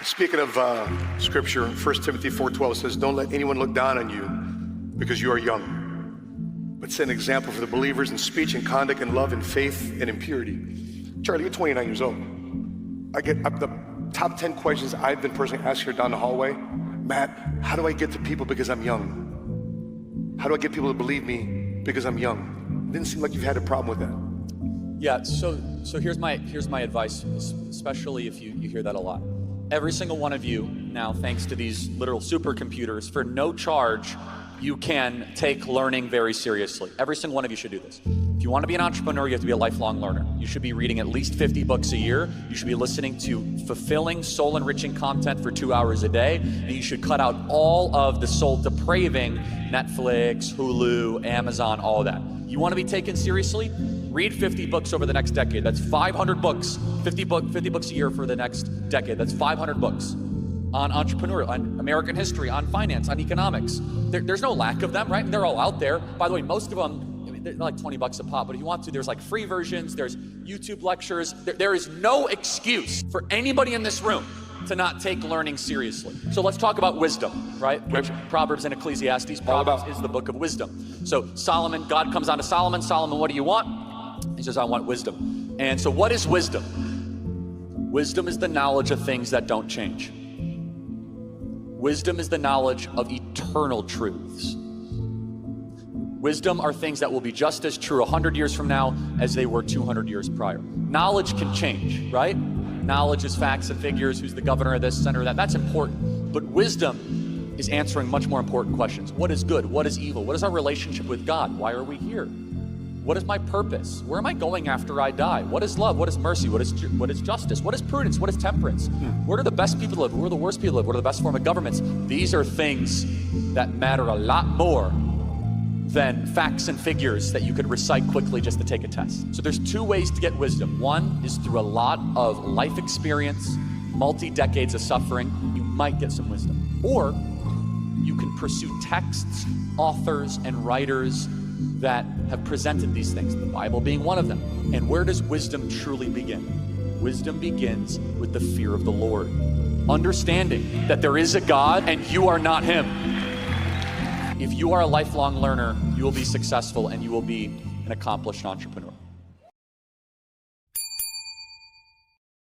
Speaking of scripture, 1 Timothy 4:12 says, don't let anyone look down on you because you are young, but set an example for the believers in speech and conduct and love and faith and in purity. Charlie, you're 29 years old. I get up the top 10 questions I've been personally asked here down the hallway. Matt, how do I get to people because I'm young? How do I get people to believe me because I'm young? It didn't seem like you've had a problem with that. Yeah, so here's my advice, especially if you hear that a lot. Every single one of you now, thanks to these literal supercomputers, for no charge, you can take learning very seriously. Every single one of you should do this. If you want to be an entrepreneur, you have to be a lifelong learner. You should be reading at least 50 books a year. You should be listening to fulfilling, soul-enriching content for 2 hours a day. And you should cut out all of the soul-depraving Netflix, Hulu, Amazon, all of that. You want to be taken seriously? Read 50 books over the next decade. That's 500 books, 50 books a year for the next decade. That's 500 books on entrepreneurial, on American history, on finance, on economics. There's no lack of them, right? And they're all out there. By the way, most of them, they're like 20 bucks a pop, but if you want to, there's like free versions, there's YouTube lectures. There is no excuse for anybody in this room to not take learning seriously. So let's talk about wisdom, right? Proverbs and Ecclesiastes. Proverbs is the book of wisdom. So Solomon, God comes on to Solomon. Solomon, what do you want? He says, I want wisdom. And so what is wisdom? Wisdom is the knowledge of things that don't change. Wisdom is the knowledge of eternal truths. Wisdom are things that will be just as true 100 years from now as they were 200 years prior. Knowledge can change, right? Knowledge is facts and figures, who's the governor of this, center of that. That's important. But wisdom is answering much more important questions. What is good? What is evil? What is our relationship with God? Why are we here? What is my purpose? Where am I going after I die? What is love? What is mercy? What is justice? What is prudence? What is temperance? Where do the best people live? Where do the worst people live? What are the best form of governments? These are things that matter a lot more than facts and figures that you could recite quickly just to take a test. So there's two ways to get wisdom. One is through a lot of life experience, multi-decades of suffering. You might get some wisdom. Or you can pursue texts, authors, and writers that have presented these things, the Bible being one of them. And where does wisdom truly begin? Wisdom begins with the fear of the Lord. Understanding that there is a God and you are not him. If you are a lifelong learner, you will be successful and you will be an accomplished entrepreneur.